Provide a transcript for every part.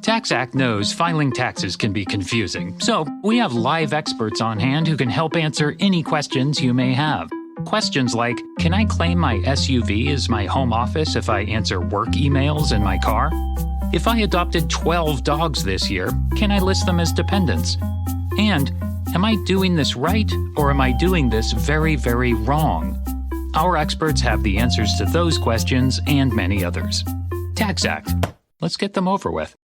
Tax Act knows filing taxes can be confusing, so we have live experts on hand who can help answer any questions you may have. Questions like, can I claim my SUV as my home office if I answer work emails in my car? If I adopted 12 dogs this year, can I list them as dependents? And, am I doing this right, or am I doing this very, very wrong? Our experts have the answers to those questions and many others. Tax Act. Let's get them over with.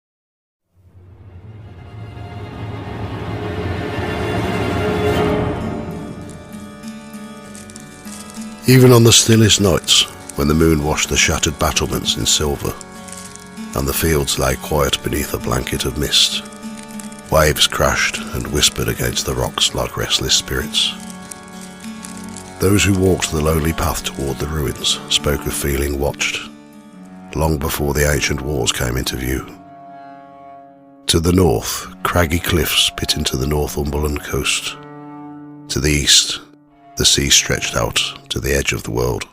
Even on the stillest nights, when the moon washed the shattered battlements in silver, and the fields lay quiet beneath a blanket of mist, waves crashed and whispered against the rocks like restless spirits. Those who walked the lonely path toward the ruins spoke of feeling watched, long before the ancient walls came into view. To the north, craggy cliffs bit into the Northumberland coast. To the east, the sea stretched out to the edge of the world.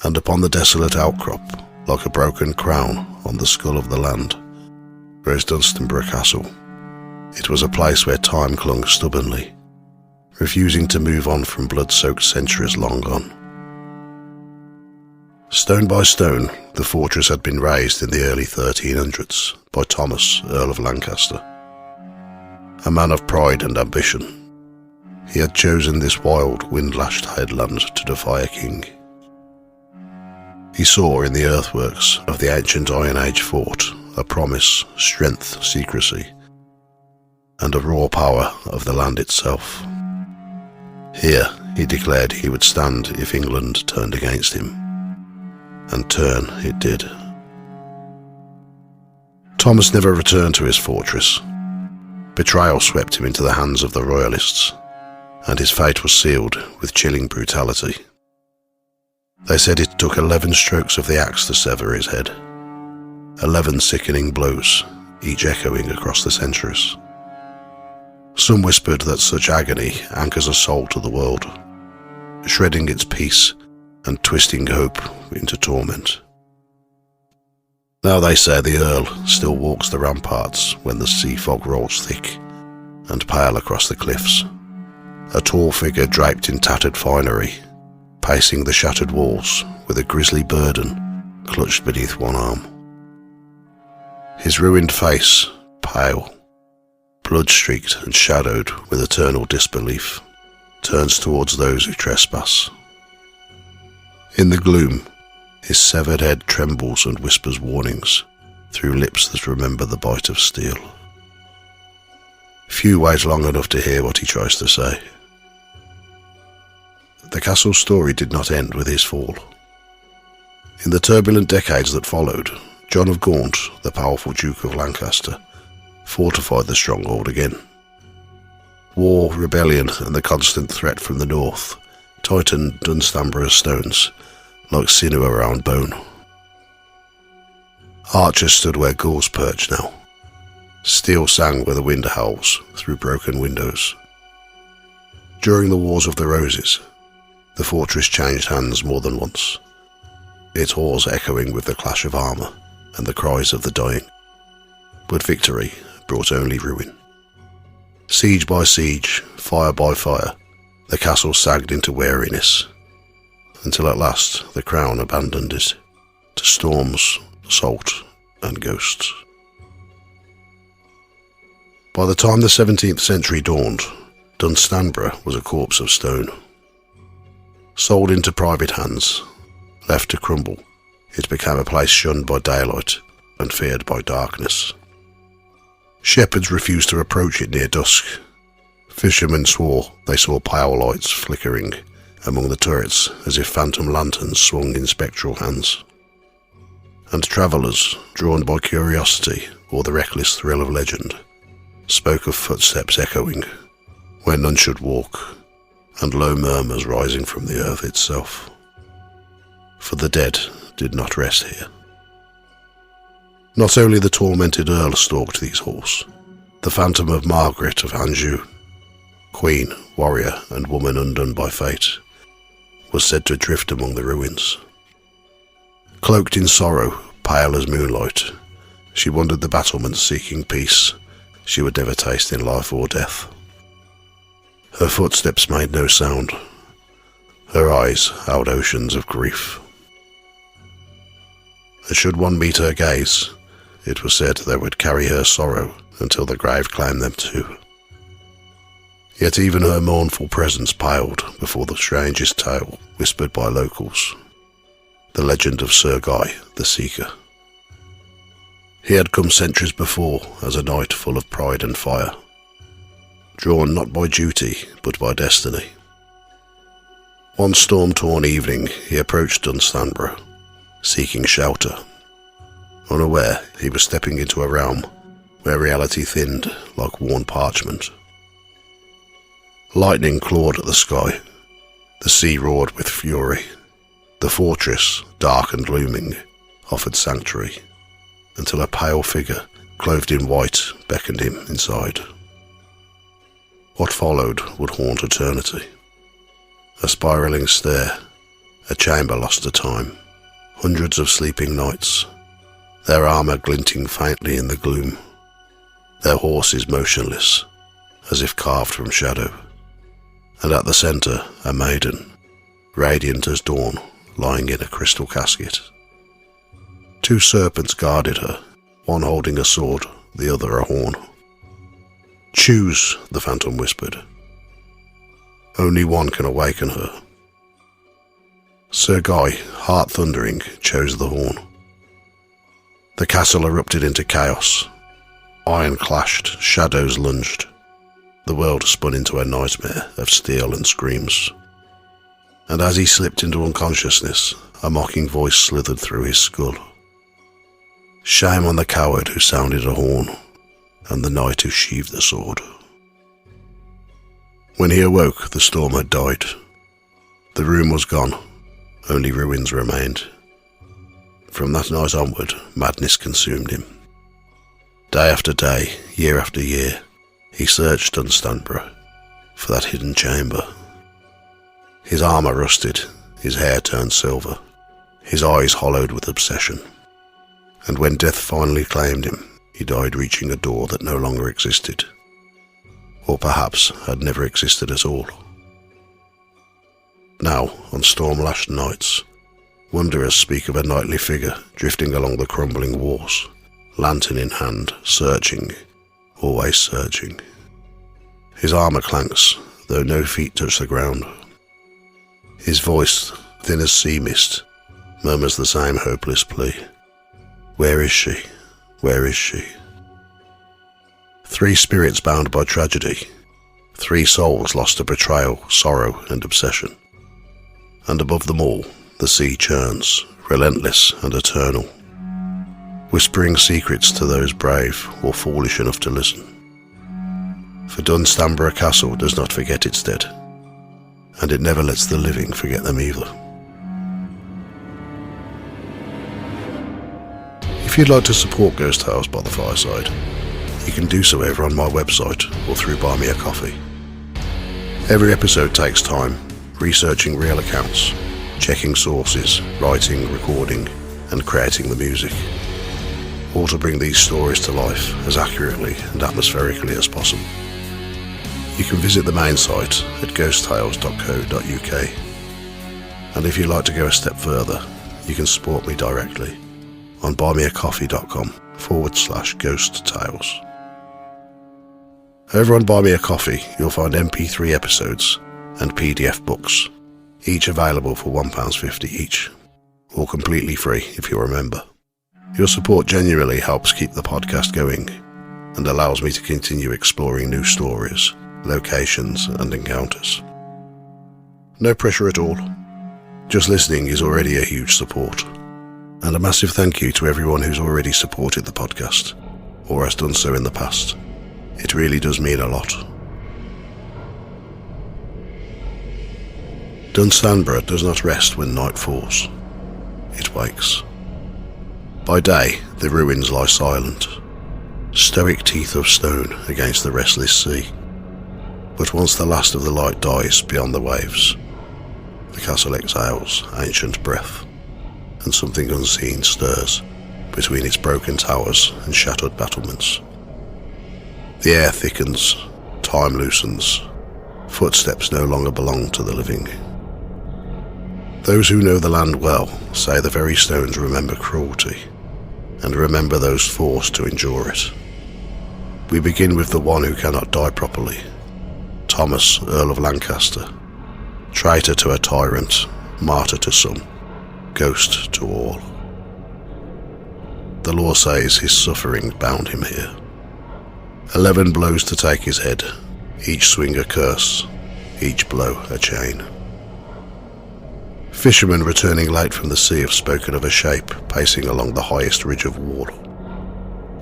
And upon the desolate outcrop, like a broken crown on the skull of the land, rose Dunstanburgh Castle. It was a place where time clung stubbornly, refusing to move on from blood-soaked centuries long gone. Stone by stone, the fortress had been raised in the early 1300s by Thomas, Earl of Lancaster. A man of pride and ambition, he had chosen this wild, wind-lashed headland to defy a king. He saw in the earthworks of the ancient Iron Age fort a promise, strength, secrecy, and a raw power of the land itself. Here, he declared he would stand if England turned against him. And turn it did. Thomas never returned to his fortress. Betrayal swept him into the hands of the royalists, and his fate was sealed with chilling brutality. They said it took 11 strokes of the axe to sever his head, 11 sickening blows, each echoing across the centuries. Some whispered that such agony anchors a soul to the world, shredding its peace and twisting hope into torment. Now they say the Earl still walks the ramparts when the sea fog rolls thick and pale across the cliffs, a tall figure draped in tattered finery, pacing the shattered walls with a grisly burden clutched beneath one arm. His ruined face, pale, blood-streaked and shadowed with eternal disbelief, turns towards those who trespass. In the gloom, his severed head trembles and whispers warnings through lips that remember the bite of steel. Few wait long enough to hear what he tries to say. The castle's story did not end with his fall. In the turbulent decades that followed, John of Gaunt, the powerful Duke of Lancaster, fortified the stronghold again. War, rebellion, and the constant threat from the north tightened Dunstanburgh's stones like sinew around bone. Archers stood where ghouls perch now. Steel sang where the wind howls through broken windows. During the Wars of the Roses, the fortress changed hands more than once, its halls echoing with the clash of armour and the cries of the dying. But victory brought only ruin. Siege by siege, fire by fire, the castle sagged into weariness, until at last the crown abandoned it to storms, salt, and ghosts. By the time the 17th century dawned, Dunstanburgh was a corpse of stone. Sold into private hands, left to crumble, it became a place shunned by daylight and feared by darkness. Shepherds refused to approach it near dusk. Fishermen swore they saw pale lights flickering among the turrets as if phantom lanterns swung in spectral hands. And travellers, drawn by curiosity or the reckless thrill of legend, spoke of footsteps echoing where none should walk, and low murmurs rising from the earth itself. For the dead did not rest here. Not only the tormented Earl stalked these halls, the phantom of Margaret of Anjou, queen, warrior, and woman undone by fate, was said to drift among the ruins. Cloaked in sorrow, pale as moonlight, She wandered the battlements seeking peace she would never taste in life or death. Her footsteps made no sound. Her eyes held oceans of grief. And should one meet her gaze, it was said they would carry her sorrow until the grave claimed them too. Yet even her mournful presence paled before the strangest tale whispered by locals, the legend of Sir Guy the Seeker. He had come centuries before as a knight full of pride and fire, drawn not by duty but by destiny. One storm-torn evening he approached Dunstanburgh, seeking shelter. Unaware he was stepping into a realm where reality thinned like worn parchment. Lightning clawed at the sky, the sea roared with fury. The fortress, dark and looming, offered sanctuary, until a pale figure, clothed in white, beckoned him inside. What followed would haunt eternity. A spiralling stair, a chamber lost to time, hundreds of sleeping knights, their armour glinting faintly in the gloom, their horses motionless, as if carved from shadow, and at the centre a maiden, radiant as dawn, lying in a crystal casket. Two serpents guarded her, one holding a sword, the other a horn. "Choose," the phantom whispered. "Only one can awaken her." Sir Guy, heart thundering, chose the horn. The castle erupted into chaos. Iron clashed, shadows lunged. The world spun into a nightmare of steel and screams. And as he slipped into unconsciousness, a mocking voice slithered through his skull. Shame on the coward who sounded a horn, and the knight who sheathed the sword. When he awoke, the storm had died. The room was gone, only ruins remained. From that night onward, madness consumed him. Day after day, year after year, he searched Dunstanburgh for that hidden chamber. His armour rusted, his hair turned silver, his eyes hollowed with obsession. And when death finally claimed him, he died reaching a door that no longer existed, or perhaps had never existed at all. Now, on storm-lashed nights, wanderers speak of a nightly figure drifting along the crumbling walls, lantern in hand, searching, always searching. His armour clanks, though no feet touch the ground. His voice, thin as sea mist, murmurs the same hopeless plea. Where is she? Where is she? Three spirits bound by tragedy, three souls lost to betrayal, sorrow and obsession. And above them all, the sea churns, relentless and eternal, whispering secrets to those brave or foolish enough to listen. For Dunstanburgh Castle does not forget its dead, and it never lets the living forget them either. If you'd like to support Ghost Tales by the Fireside, you can do so over on my website or through Buy Me a Coffee. Every episode takes time, researching real accounts, checking sources, writing, recording, and creating the music, all to bring these stories to life as accurately and atmospherically as possible. You can visit the main site at ghosttales.co.uk, and if you'd like to go a step further, you can support me directly on buymeacoffee.com/Ghost Tales. Over on Buy Me a Coffee, you'll find MP3 episodes and PDF books, each available for £1.50 each, or completely free if you're a member. Your support genuinely helps keep the podcast going and allows me to continue exploring new stories, locations and encounters. No pressure at all. Just listening is already a huge support. And a massive thank you to everyone who's already supported the podcast, or has done so in the past. It really does mean a lot. Dunstanburgh does not rest when night falls. It wakes. By day, the ruins lie silent, stoic teeth of stone against the restless sea. But once the last of the light dies beyond the waves, the castle exhales ancient breath, and something unseen stirs between its broken towers and shattered battlements. The air thickens, time loosens, footsteps no longer belong to the living. Those who know the land well say the very stones remember cruelty, and remember those forced to endure it. We begin with the one who cannot die properly, Thomas, Earl of Lancaster, traitor to a tyrant, martyr to some, ghost to all. The law says his suffering bound him here. 11 blows to take his head, each swing a curse, each blow a chain. Fishermen returning late from the sea have spoken of a shape pacing along the highest ridge of wall.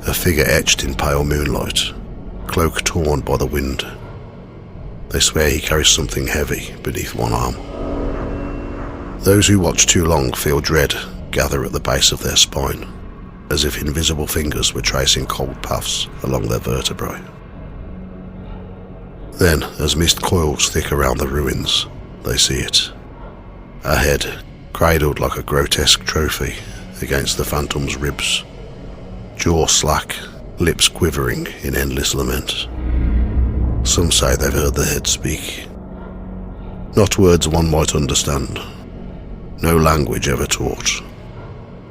A figure etched in pale moonlight, cloak torn by the wind. They swear he carries something heavy beneath one arm. Those who watch too long feel dread gather at the base of their spine, as if invisible fingers were tracing cold paths along their vertebrae. Then, as mist coils thick around the ruins, they see it. A head, cradled like a grotesque trophy against the phantom's ribs, jaw slack, lips quivering in endless lament. Some say they've heard the head speak. Not words one might understand, no language ever taught,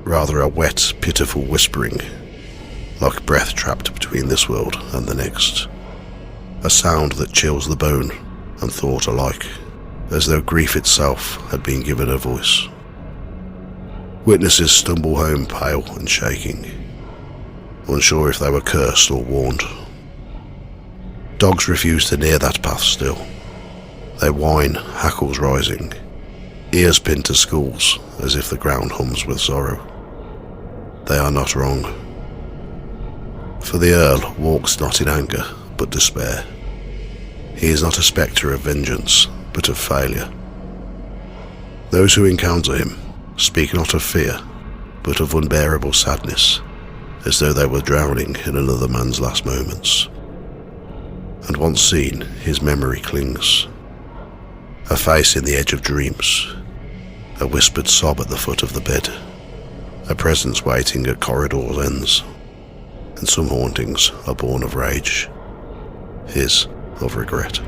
rather a wet, pitiful whispering, like breath trapped between this world and the next. A sound that chills the bone and thought alike, as though grief itself had been given a voice. Witnesses stumble home pale and shaking, unsure if they were cursed or warned. Dogs refuse to near that path still. They whine, hackles rising, ears pinned to schools as if the ground hums with sorrow. They are not wrong. For the Earl walks not in anger, but despair. He is not a spectre of vengeance, but of failure. Those who encounter him speak not of fear, but of unbearable sadness, as though they were drowning in another man's last moments. And once seen, his memory clings. A face in the edge of dreams, a whispered sob at the foot of the bed, a presence waiting at corridor's ends, and some hauntings are born of rage, his of regret.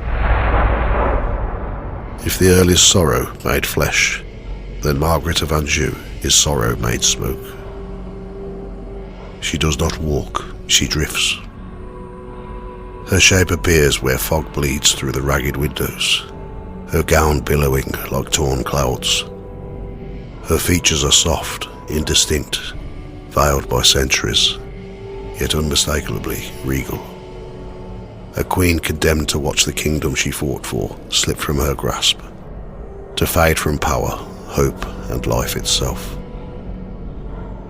If the Earl is sorrow made flesh, then Margaret of Anjou is sorrow made smoke. She does not walk, she drifts. Her shape appears where fog bleeds through the ragged windows, her gown billowing like torn clouds. Her features are soft, indistinct, veiled by centuries, yet unmistakably regal. A queen condemned to watch the kingdom she fought for slip from her grasp, to fade from power, hope, and life itself.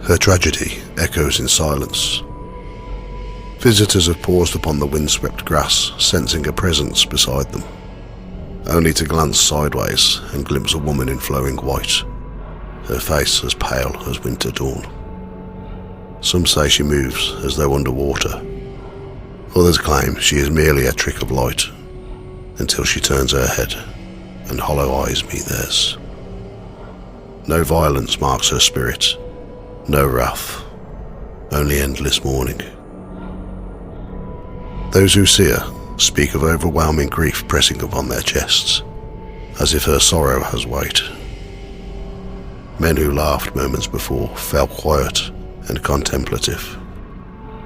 Her tragedy echoes in silence. Visitors have paused upon the windswept grass, sensing a presence beside them, only to glance sideways and glimpse a woman in flowing white, her face as pale as winter dawn. Some say she moves as though underwater. Others claim she is merely a trick of light, until she turns her head and hollow eyes meet theirs. No violence marks her spirit, no wrath, only endless mourning. Those who see her speak of overwhelming grief pressing upon their chests, as if her sorrow has weight. Men who laughed moments before fell quiet and contemplative,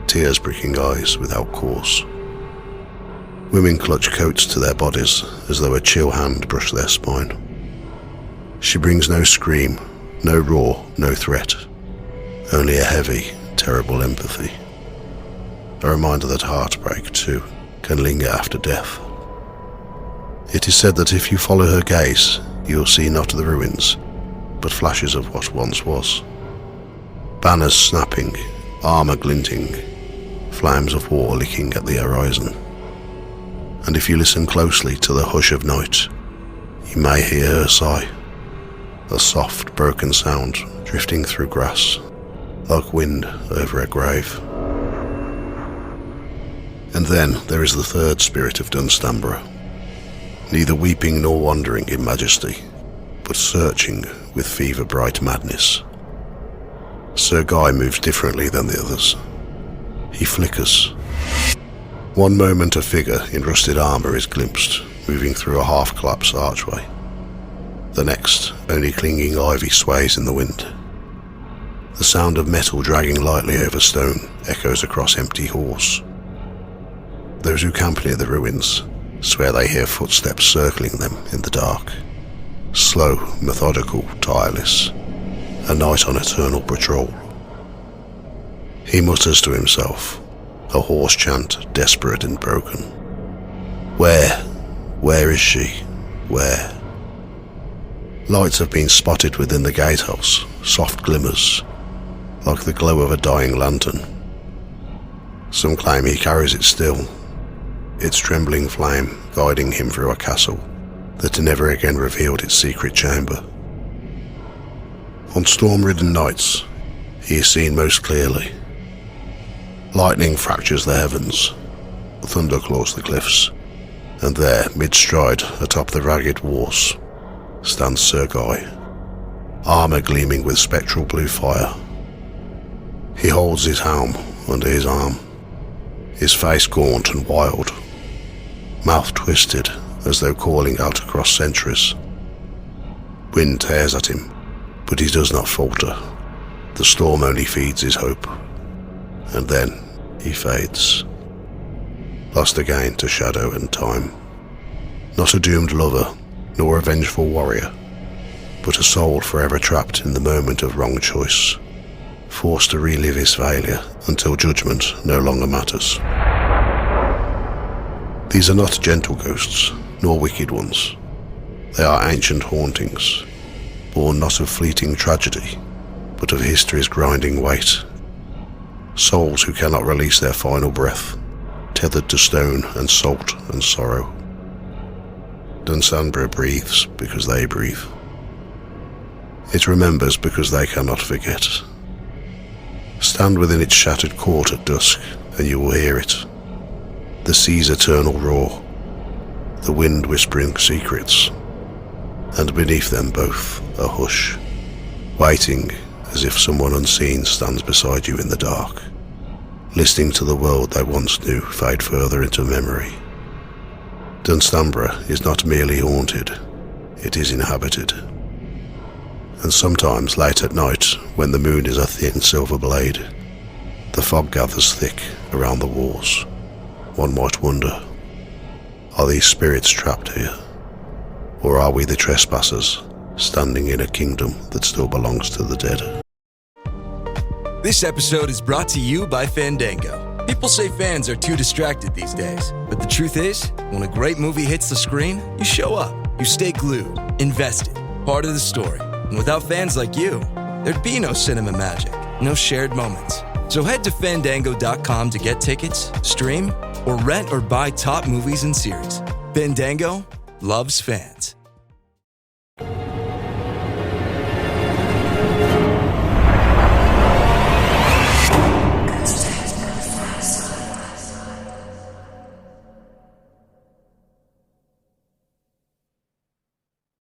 tears pricking eyes without cause. Women clutch coats to their bodies as though a chill hand brushed their spine. She brings no scream, no roar, no threat, only a heavy, terrible empathy. A reminder that heartbreak, too, can linger after death. It is said that if you follow her gaze, you will see not the ruins, but flashes of what once was. Banners snapping, armour glinting, flames of war licking at the horizon. And if you listen closely to the hush of night, you may hear her sigh, a soft, broken sound drifting through grass, like wind over a grave. And then there is the third spirit of Dunstanburgh, neither weeping nor wandering in majesty, but searching with fever-bright madness. Sir Guy moves differently than the others. He flickers. One moment a figure in rusted armour is glimpsed, moving through a half-collapsed archway. The next, only clinging ivy sways in the wind. The sound of metal dragging lightly over stone echoes across empty halls. Those who camp near the ruins swear they hear footsteps circling them in the dark. Slow, methodical, tireless. A knight on eternal patrol. He mutters to himself, a hoarse chant, desperate and broken. Where is she? Where? Lights have been spotted within the gatehouse, soft glimmers, like the glow of a dying lantern. Some claim he carries it still, its trembling flame guiding him through a castle that never again revealed its secret chamber. On storm-ridden nights, he is seen most clearly. Lightning fractures the heavens, thunder claws the cliffs, and there, mid-stride atop the ragged walls, stands Sir Guy, armour gleaming with spectral blue fire. He holds his helm under his arm, his face gaunt and wild, mouth twisted as though calling out across centuries. Wind tears at him, but he does not falter. The storm only feeds his hope. And then he fades, lost again to shadow and time. Not a doomed lover, nor a vengeful warrior, but a soul forever trapped in the moment of wrong choice, forced to relive his failure until judgment no longer matters. These are not gentle ghosts, nor wicked ones. They are ancient hauntings, born not of fleeting tragedy, but of history's grinding weight. Souls who cannot release their final breath, tethered to stone and salt and sorrow. Dunstanburgh breathes because they breathe. It remembers because they cannot forget. Stand within its shattered court at dusk, and you will hear it. The sea's eternal roar, the wind whispering secrets, and beneath them both a hush, waiting as if someone unseen stands beside you in the dark, listening to the world they once knew fade further into memory. Dunstanburgh is not merely haunted, it is inhabited. And sometimes late at night, when the moon is a thin silver blade, the fog gathers thick around the walls. One might wonder, are these spirits trapped here? Or are we the trespassers, standing in a kingdom that still belongs to the dead? This episode is brought to you by Fandango. People say fans are too distracted these days, but the truth is, when a great movie hits the screen, you show up, you stay glued, invested, part of the story. And without fans like you, there'd be no cinema magic, no shared moments. So head to Fandango.com to get tickets, stream, or rent or buy top movies and series. Fandango loves fans.